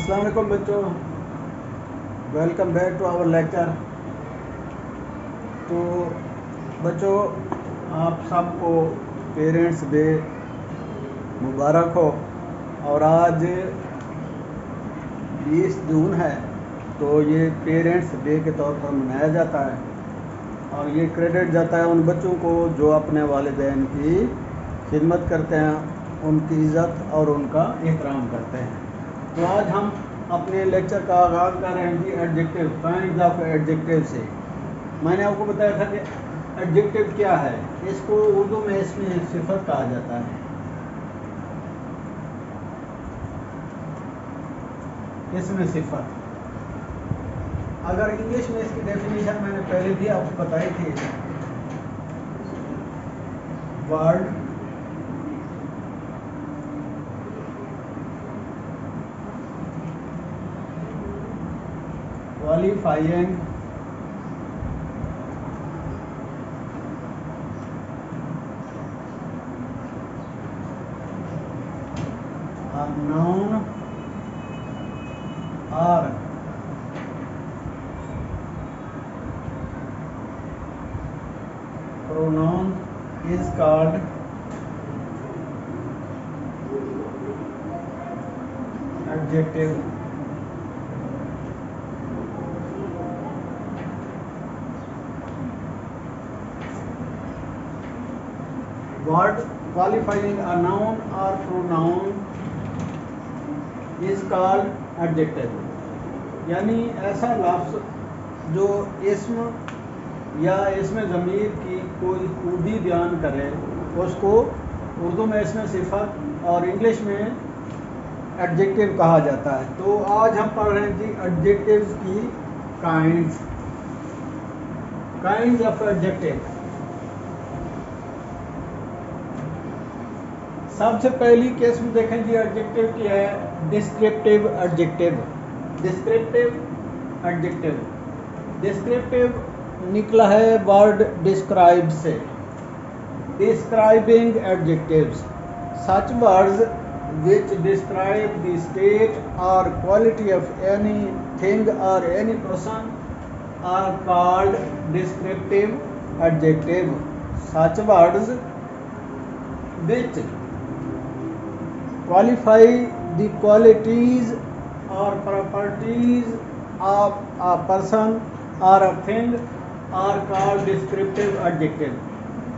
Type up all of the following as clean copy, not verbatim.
अस्सलाम वालेकुम बच्चों, welcome back to our lecture. तो बच्चों, आप सबको पेरेंट्स डे मुबारक हो। और आज 20 जून है, तो ये पेरेंट्स डे के तौर पर मनाया जाता है और ये क्रेडिट जाता है उन बच्चों को जो अपने वालिदैन की खिदमत करते हैं, उनकी इज़्ज़त और उनका एहतराम करते हैं। तो आज हम अपने लेक्चर का आगाज़ कर रहे हैं जी एडजेक्टिव, काइंड्स ऑफ एडजेक्टिव से। मैंने आपको बताया था कि एडजेक्टिव क्या है। इसको उर्दू में इसमें सिफत कहा जाता है। इसमें सिफत, अगर इंग्लिश में इसकी डेफिनेशन मैंने पहले भी आपको बताई थी, word qualifying a noun or pronoun is called adjective. Word qualifying a noun or pronoun is called adjective। यानी ऐसा लफ्ज़ जो इसम या इसमें ज़मीर की कोई खूबी बयान करे, उसको उर्दू में इसमें सिफत और इंग्लिश में एडजेक्टिव कहा जाता है। तो आज हम पढ़ रहे हैं जी एडजेक्टिव्स की काइंड्स ऑफ एडजेक्टिव। सबसे पहली किस्म देखें जी एडजेक्टिव की है descriptive adjective. Descriptive adjective, descriptive निकला है वर्ड डिस्क्राइब से। Describing adjectives, such words which describe the state or quality of any thing or any person are called descriptive adjective. Such words which qualify the qualities or properties of a person or a thing are called descriptive adjective।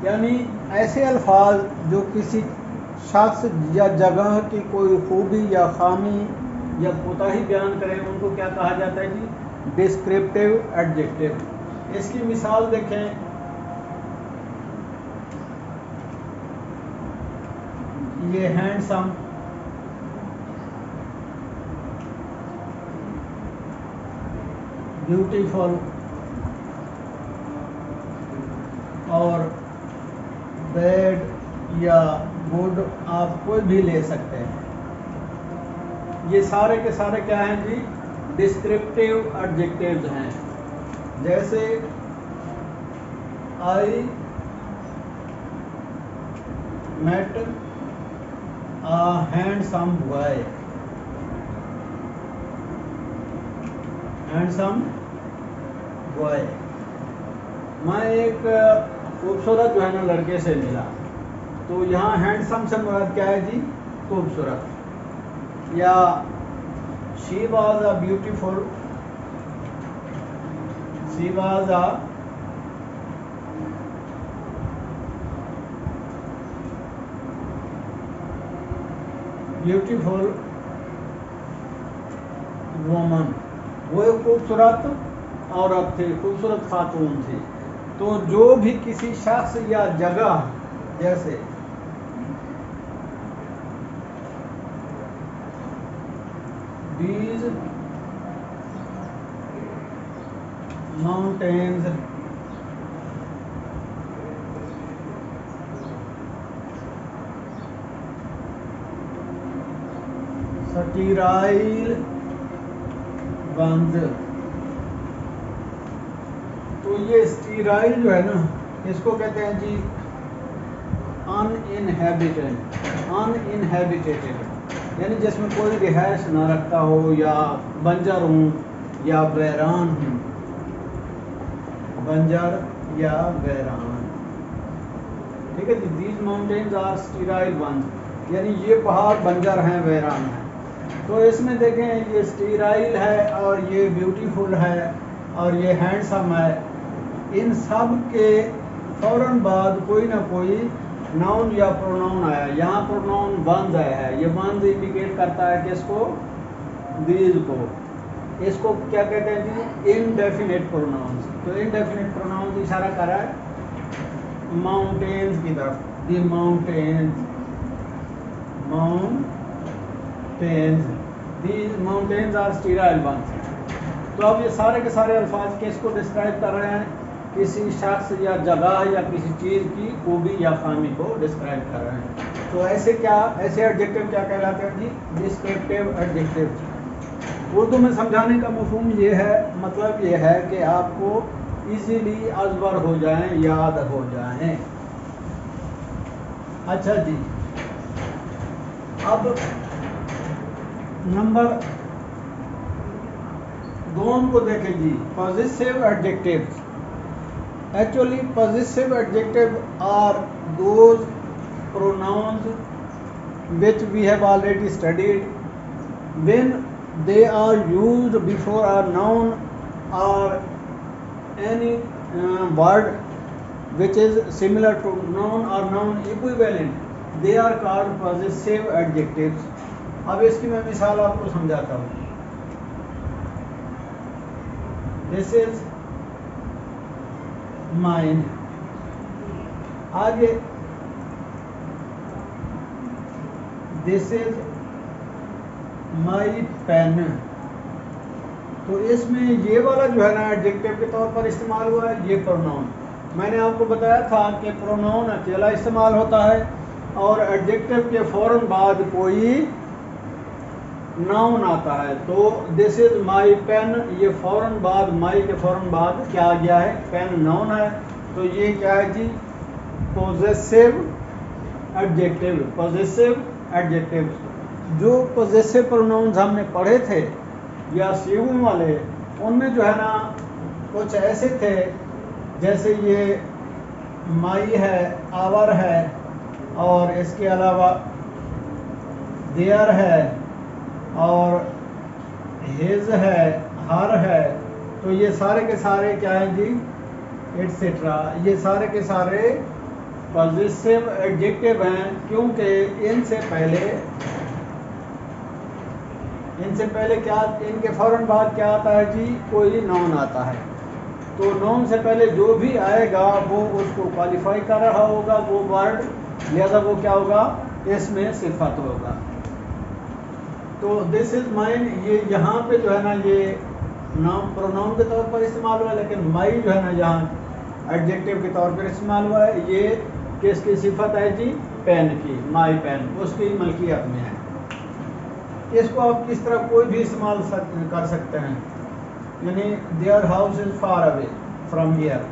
यानी ऐसे अल्फाज जो किसी शख्स या जगह की कोई खूबी या खामी या कोताही बयान करें, उनको क्या कहा जाता है जी? Descriptive adjective. इसकी मिसाल देखें, ये हैंडसम, ब्यूटीफुल और बैड या गुड, आप कोई भी ले सकते हैं। ये सारे के सारे क्या हैं जी? डिस्क्रिप्टिव एडजेक्टिव्स हैं। जैसे I met a handsome boy, handsome boy, मैं एक खूबसूरत जो है ना लड़के से मिला। तो यहाँ हैंडसम से मुराद क्या है जी? खूबसूरत। या she was a beautiful, she was a beautiful woman, वो एक खूबसूरत औरत थी, खूबसूरत खातून थी। तो जो भी किसी शख्स या जगह, जैसे these mountains sterile ones। तो ये स्टीराइल जो है ना, इसको कहते हैं जी अनइनहैबिटेड, अनइनहैबिटेटेड। यानी जिसमें कोई रिहाइश ना रखता हो, या बंजर हूँ या वैरान हूँ, बंजर या वैरान। ठीक है जी। These mountains are sterile ones, यानी ये पहाड़ बंजर हैं, वैरान हैं। तो इसमें देखें ये स्टीराइल है और ये ब्यूटीफुल है और ये हैंडसम है। इन सब के फौरन बाद कोई ना कोई नाउन या प्रोनाउन आया। यहाँ प्रोनाउन वंस आया है। ये वंस इंडिकेट करता है किसको? दीज को। इसको क्या कहते हैं जी? Indefinite pronouns. तो इनडेफिनेट प्रोनाउंस इशारा कर रहा है माउंटेन्स की तरफ। The mountains, mountains, these mountains are sterile ones. तो अब ये सारे के सारे अल्फाज किसको डिस्क्राइब कर रहे हैं? किसी शख्स या जगह या किसी चीज़ की खूबी या खामी को डिस्क्राइब कर रहे हैं। तो ऐसे क्या, ऐसे एडजेक्टिव क्या कहलाते हैं जी? Descriptive adjective. उर्दू में समझाने का मफहूम ये है, मतलब ये है कि आपको इजीली अज़बर हो जाएं, याद हो जाएं। अच्छा जी, अब नंबर 2 को देखें जी, positive adjectives. Actually, possessive adjectives are those pronouns which we have already studied. When they are used before a noun or any word which is similar to noun or noun equivalent, they are called possessive adjectives. अब इसकी मैं मिसाल आपको समझाता हूँ। This is mine। आगे this is my pen. तो इसमें ये वाला जो है ना एडजेक्टिव के तौर पर इस्तेमाल हुआ है, ये प्रोनाउन। मैंने आपको बताया था कि प्रोनाउन अकेला इस्तेमाल होता है और एडजेक्टिव के फौरन बाद कोई नाउन आता है। तो दिस इज माई पेन, ये फौरन बाद, माई के फौरन बाद क्या आ गया है? पेन नाउन है। तो ये क्या है जी? Possessive adjective. Possessive adjective. जो पॉजेसिव प्रोनाउंस हमने पढ़े थे या सीगुन वाले, उनमें जो है ना कुछ ऐसे थे, जैसे ये माई है, आवर है, और इसके अलावा देयर है, और हेज है, हर है। तो ये सारे के सारे क्या हैं जी? एटसेट्रा। ये सारे के सारे पॉजिटिव एडजेक्टिव हैं, क्योंकि इनसे पहले क्या, इनके फौरन बाद क्या आता है जी? कोई नाउन आता है। तो नाउन से पहले जो भी आएगा वो उसको क्वालिफाई कर रहा होगा, वो वर्ड, लिहाजा वो क्या होगा? इसमें सिफत होगा। तो दिस इज माइन, ये यहाँ पे जो है ना ये नाउन प्रोनाउन के तौर पर इस्तेमाल हुआ है, लेकिन माई जो है ना यहाँ एडजेक्टिव के तौर पर इस्तेमाल हुआ है। ये किसकी सिफत है जी? पेन की। माई पेन उसकी मलकियत में है। इसको आप किस तरह कोई भी इस्तेमाल कर सकते हैं, यानी their house is far away from here.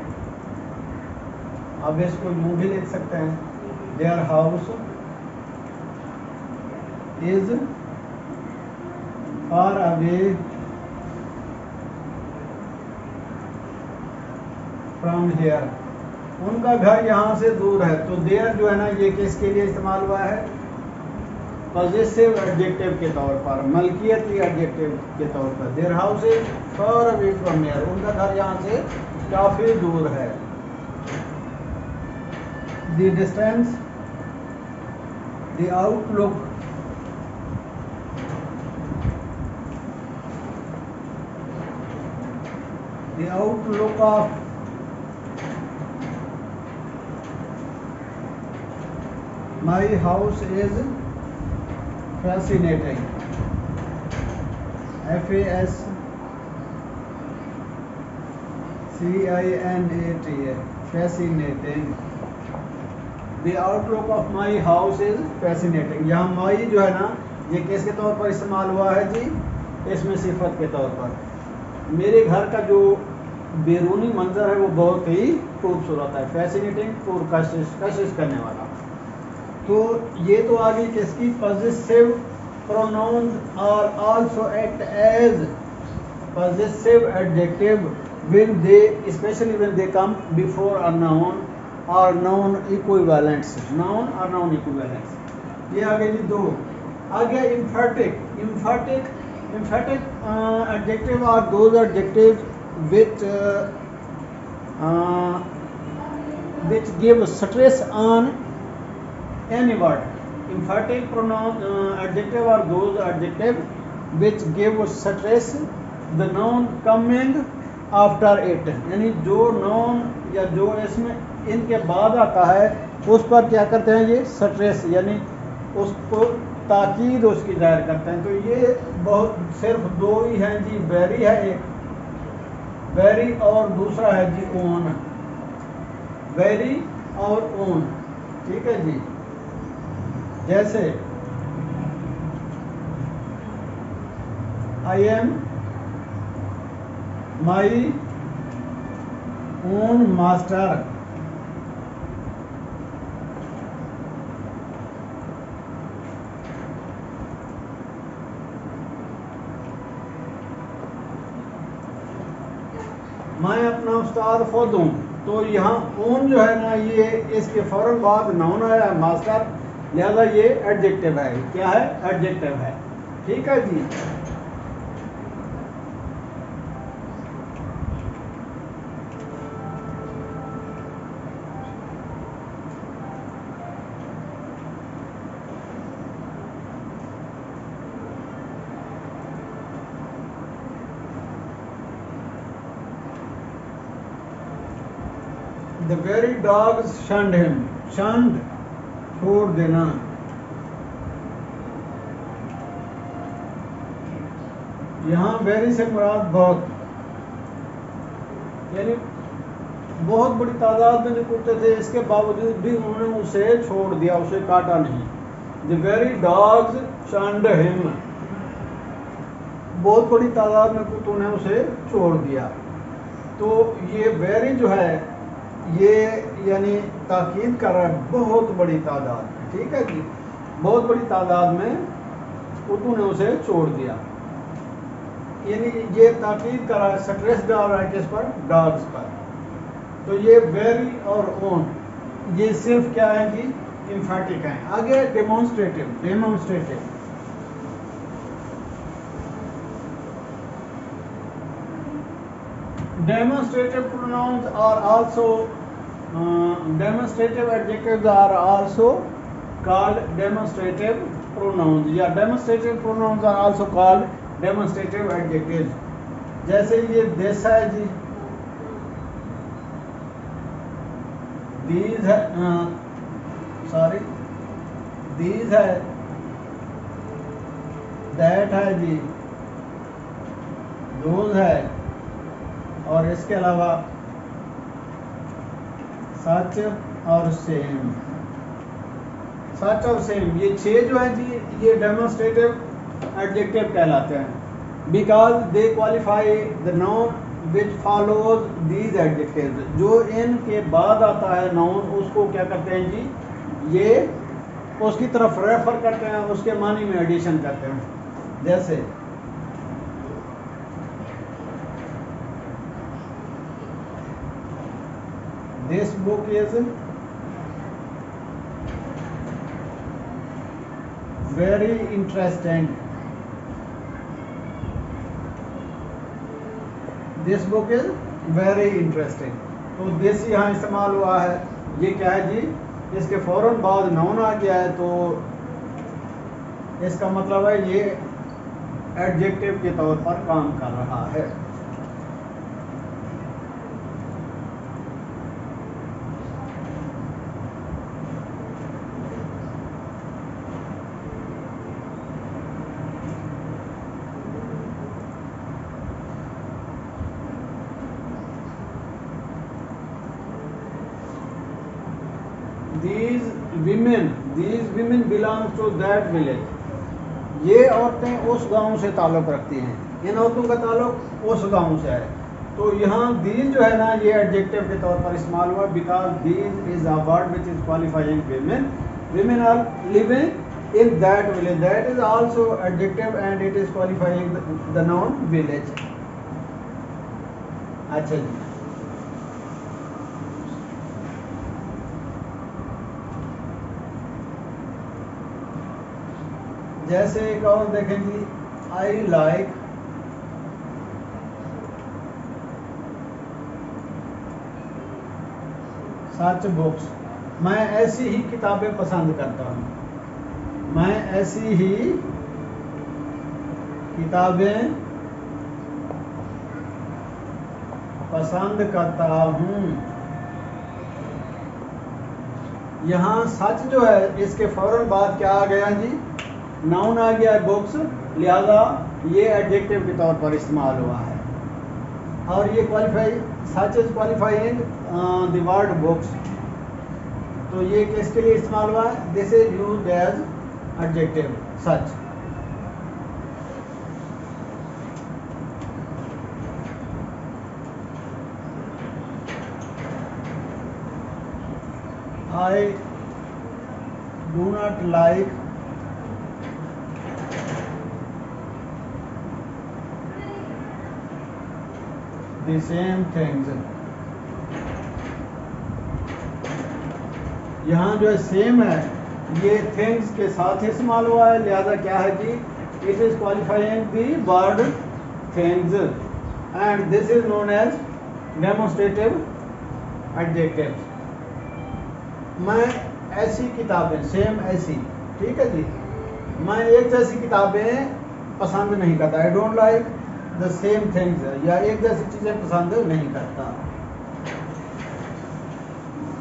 अब इसको यूँ भी लिख सकते हैं, their house is far away from here. उनका घर यहाँ से दूर है। तो देयर जो है ना ये किसके लिए इस्तेमाल हुआ है? पॉजिटिव एडजेक्टिव के तौर पर, मलकियती एडजेक्टिव के तौर पर। Their house is far away from here, उनका घर यहाँ से काफ़ी दूर है। The distance, the outlook, the outlook of my house is fascinating। FASCINATA, fascinating। The outlook of my house is fascinating। यहाँ my जो है ना ये किसके तौर पर इस्तेमाल हुआ है जी? इसमें सिफत के तौर पर। मेरे घर का जो बैरूनी मंजर है वो बहुत ही खूबसूरत है। फैसिनेटिंग, कशिश करने वाला। तो ये तो आ गई किसकी? Positive pronouns are also act as possessive adjective when they, especially when they come before a noun or noun equivalents. Noun or noun equivalents. ये आ गए जी दो. आ गया emphatic. Emphatic adjective are those adjectives which give stress on any word. Emphatic pronoun adjective are those adjectives which give stress the noun coming after it. यानी जो noun या जो इसमें इनके बाद आता है उस पर क्या करते हैं ये स्ट्रेस, यानी उसको ताकीद उसकी जाहिर करते हैं. तो ये बहुत सिर्फ दो ही हैं जी. वेरी है एक, वेरी, और दूसरा है जी ओन. वेरी और ओन, ठीक है जी. जैसे I am my own master. मैं अपना उस्ताद खुद हूँ. तो यहाँ ओन जो है ना, ये इसके फौरन बाद नाउन आया है मास्टर, लिहाजा ये एडजेक्टिव है. क्या है? एडजेक्टिव है. ठीक है जी. The very dogs shunned him. Shunned, छोड़ देना. यहाँ very से मुराद बहुत, यानी बहुत बड़ी तादाद में जो कुत्ते थे, इसके बावजूद भी उन्होंने उसे छोड़ दिया, उसे काटा नहीं. The very dogs shunned him. बहुत बड़ी तादाद में कुत्तों ने उसे छोड़ दिया. तो ये very जो है ये यानी ताकीद कर रहा है बहुत बड़ी तादाद में. ठीक है जी. बहुत बड़ी तादाद में कुत्तों ने उसे छोड़ दिया, यानी ये ताकीद कर रहा है, स्ट्रेस डाल रहा है किस पर? डॉग्स पर. तो ये वेरी और ओन ये सिर्फ क्या है जी? एम्फैटिक है. आगे demonstrative. Demonstrative demonstrative pronouns are also demonstrative adjectives are also called demonstrative pronouns, या demonstrative pronouns are also called demonstrative adjectives. जैसे ये this है जी, these है, sorry these है, that है जी, those है, और इसके अलावा सच और सेम. सच और सेम ये 6 जो है जी, ये डेमोन्स्ट्रेटिव एडजेक्टिव कहलाते हैं. Because they qualify the noun which follows these adjectives. जो इनके बाद आता है नाउन, उसको क्या करते हैं जी? ये उसकी तरफ रेफर करते हैं, उसके मानी में एडिशन करते हैं. जैसे this book is very interesting. This book is very interesting. तो this यहाँ इस्तेमाल हुआ है. ये क्या है जी? इसके फौरन बाद नाउन आ गया है, तो इसका मतलब है ये एडजेक्टिव के तौर पर काम कर रहा है. these women belong to that village. ये औरतें उस गांव से ताल्लुक़ रखती हैं. इन औरतों का ताल्लुक़ उस गांव से है. तो यहाँ these जो है ना, ये एडजेक्टिव के तौर पर इस्तेमाल हुआ. Because these is a word which is qualifying women. Women are living in that village, that is also adjective and it is qualifying the noun village. अच्छा जी, जैसे एक और देखें जी, आई लाइक सच बुक्स, मैं ऐसी ही किताबें पसंद करता हूँ, मैं ऐसी ही किताबें पसंद करता हूँ। यहाँ सच जो है इसके फौरन बाद क्या आ गया जी, नाउन आ गया बुक्स, लिहाजा ये एडजेक्टिव के तौर पर इस्तेमाल हुआ है। और ये qualify, such is qualifying the word books, तो ये किसके लिए इस्तेमाल हुआ है, this is used as adjective such. I do not like the same things, यहाँ जो है सेम है ये थिंग्स के साथ इस्तेमाल हुआ है, लिहाजा क्या है जी, it is qualifying the word things and this is known as demonstrative adjective. मैं ऐसी किताबें, सेम ऐसी, ठीक है जी, मैं एक जैसी किताबें पसंद नहीं करता, I don't like the same things, या एक जैसी चीज़ें पसंद नहीं करता।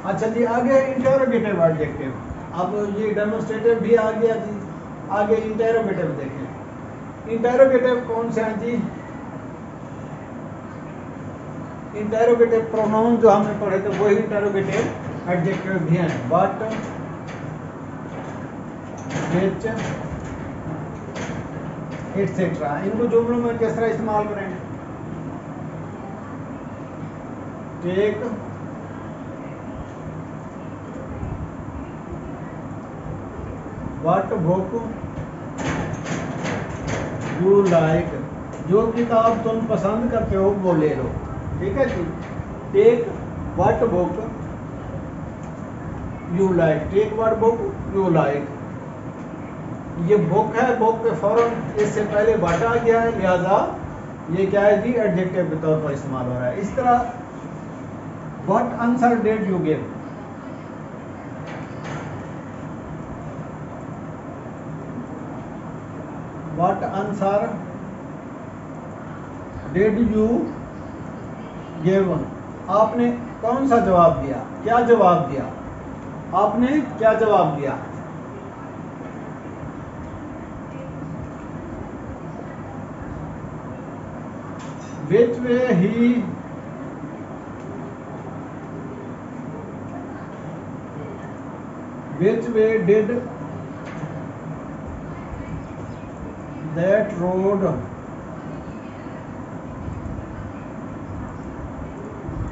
अच्छा जी, आगे इंटेरोगेटिव एडजेक्टिव, अब ये डेमोन्स्ट्रेटिव भी आ गया जी, आगे इंटेरोगेटिव देखें। इंटेरोगेटिव कौन से हैं जी, इंटेरोगेटिव प्रोनाउन जो हमने पढ़े थे वही इंटेरोगेटिव एडजेक्टिव भी हैं, बट विच एटसेट्रा, इनको जुमलों में किस तरह इस्तेमाल करें, take, what book you like, जो किताब तुम पसंद करते हो वो ले लो, ठीक है जी। Take what book you like, take what book you like, ये बुक है, बुक पे फौरन इससे पहले व्हाट आ गया है, लिहाजा ये क्या है जी, एडजेक्टिव के तौर पर इस्तेमाल हो रहा है। इस तरह what answer did you give, what answer did you give, आपने कौन सा जवाब दिया, क्या जवाब दिया, आपने क्या जवाब दिया। Which way he which way did that road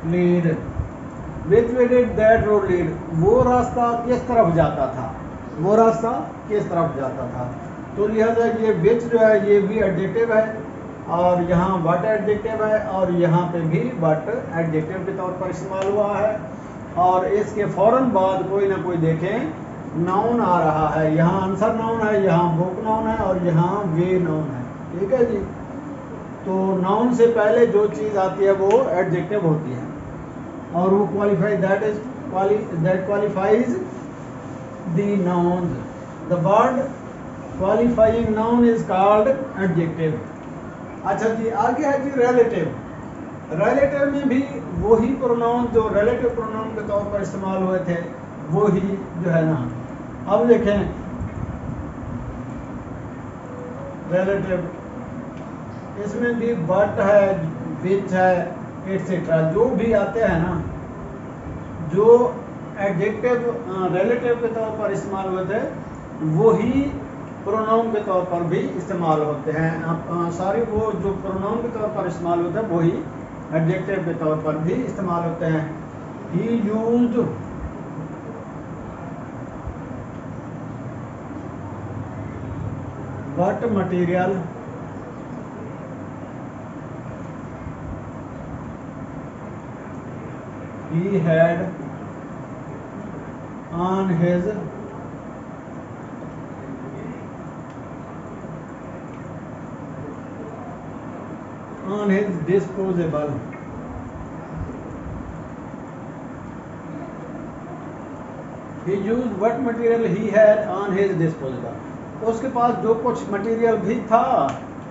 lead, which way did that road lead, वो रास्ता किस तरफ जाता था, वो रास्ता किस तरफ जाता था। तो लिहाजा ये which जो है ये भी एडजेक्टिव है, और यहाँ व्हाट एडजेक्टिव है, और यहाँ पे भी व्हाट एडजेक्टिव के तौर पर इस्तेमाल हुआ है, और इसके फौरन बाद कोई ना कोई देखें नाउन आ रहा है, यहाँ आंसर नाउन है, यहाँ बुक नाउन है, और यहाँ वे नाउन है, ठीक है जी। तो नाउन से पहले जो चीज़ आती है वो एडजेक्टिव होती है, और वो qualify, that qualifies the noun, the word qualifying noun is called adjective. अच्छा जी, आगे है जी रिलेटिव। रिलेटिव में भी वही प्रोनाउन जो रिलेटिव प्रोनाउन के तौर पर इस्तेमाल हुए थे वो ही जो है ना, अब देखें रिलेटिव, इसमें भी बट है, विच है, एटसेट्रा, जो भी आते हैं ना, जो एडजेक्टिव रिलेटिव के तौर पर इस्तेमाल हुए थे वही प्रोनाउन के तौर पर भी इस्तेमाल होते हैं। सारी वो जो प्रोनाउन के तौर पर इस्तेमाल होते हैं वही एडजेक्टिव के तौर पर भी इस्तेमाल होते हैं। ही used what material he had on his disposable. He used what material he had on his disposable. उसके पास जो कुछ मटेरियल भी था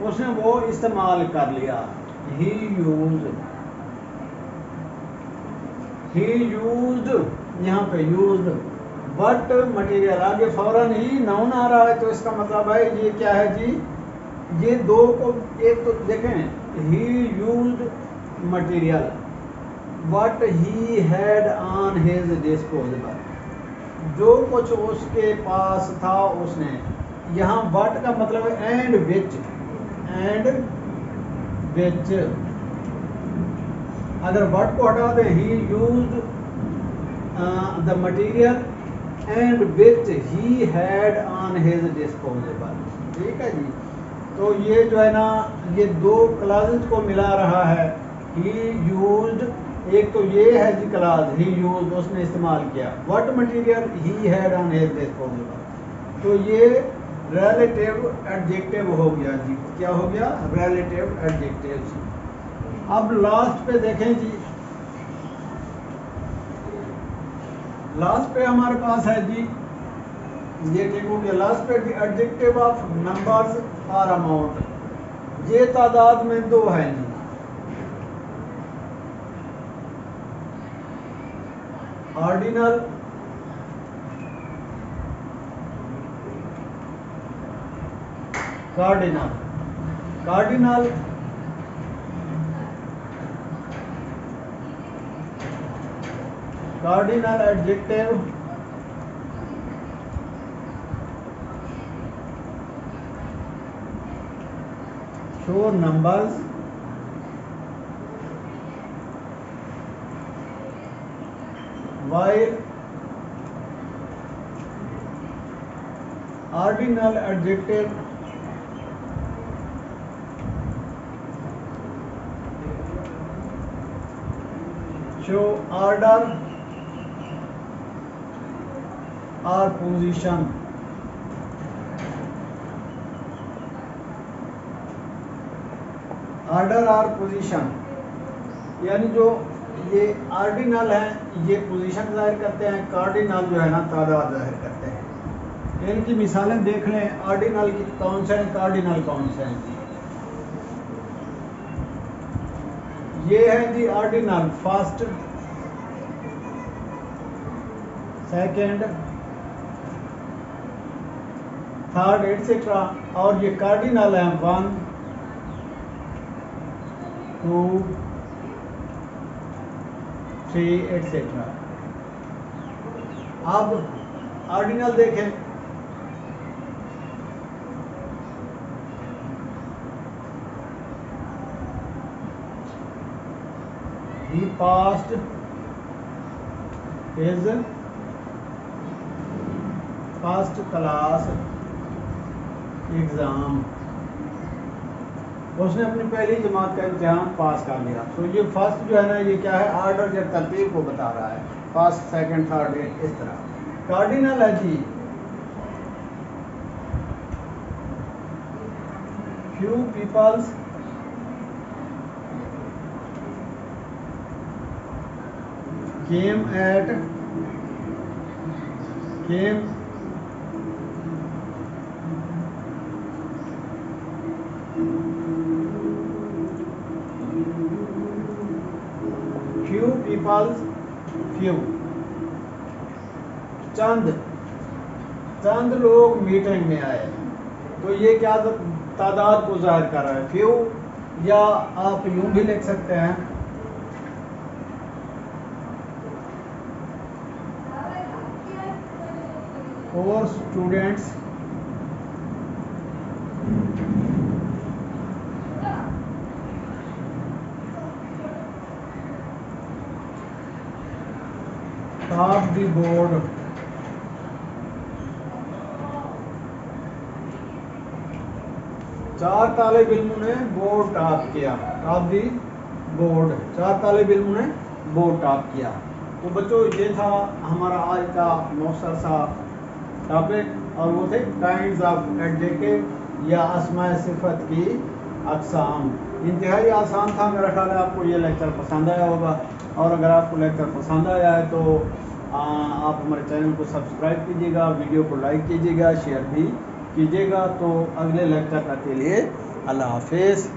उसने वो इस्तेमाल कर लिया. He used यहाँ पे used what material, आगे फौरन ही नाउन आ रहा है तो इसका मतलब है ये क्या है जी, ये दो को एक तो देखें, he used material what he had on his disposable, जो कुछ उसके पास था उसने. यहाँ what का मतलब है and which. अगर what को हटा दें, he used the material and which he had on his disposable. ठीक है जी. तो ये जो है ना, ये दो क्लासेस को मिला रहा है. he used, एक तो ये है जी क्लास, he used उसने इस्तेमाल किया. what material he had on his disposable, तो ये रिलेटिव एडजेक्टिव हो गया जी. क्या हो गया? Relative adjective. अब लास्ट पे देखें जी, लास्ट पे हमारे पास है जी, ये ठीक हो गया. लास्ट पे एडजेक्टिव ऑफ नंबर्स और अमाउंट. ये तादाद में दो हैं जी. Ordinal cardinal. Cardinal adjective show numbers while ordinal adjective show order or position. Order और पोजीशन, यानी जो ये ऑर्डिनल है ये पोजीशन जाहिर करते हैं, कार्डिनल जो है ना तादाद जाहिर करते हैं. इनकी मिसालें देख लें. ऑर्डिनल की कौन से हैं, कार्डिनल कौन से हैं. ये है जी ordinal, first, second, third etcetera. और ये कार्डिनल है 1 2 3 एटसेट्रा. अब ऑर्डिनल देखें. He passed his first class exam. उसने अपनी पहली जमात का इम्तिहान पास कर लिया. तो ये फर्स्ट जो है ना, ये क्या है, ऑर्डर या तरतीब को बता रहा है. फर्स्ट, सेकंड, थर्ड, इस तरह. कार्डिनल है जी few peoples came few peoples, few चंद लोग मीटिंग में आए. तो ये क्या तादाद को जाहिर कर रहा है, फ्यू. या आप यूं भी लिख सकते हैं, four students top the board 4 तालिब इल्मों ने बोर्ड टॉप किया, टॉप दी बोर्ड, 4 तालिब इल्मों ने बोर्ड टॉप किया। तो बच्चों ये था हमारा आज का मौसर सा टॉपिक, और वो थे काइंड्स ऑफ एडजेक्टिव या अस्माए सिफत की अक़साम। इंतहाई आसान था, मेरा ख्याल है आपको ये लेक्चर पसंद आया होगा। और अगर आपको लेक्चर पसंद आया है तो आप हमारे चैनल को सब्सक्राइब कीजिएगा, वीडियो को लाइक कीजिएगा, शेयर भी कीजिएगा। तो अगले लेक्चर के लिए अल्लाह हाफिज़।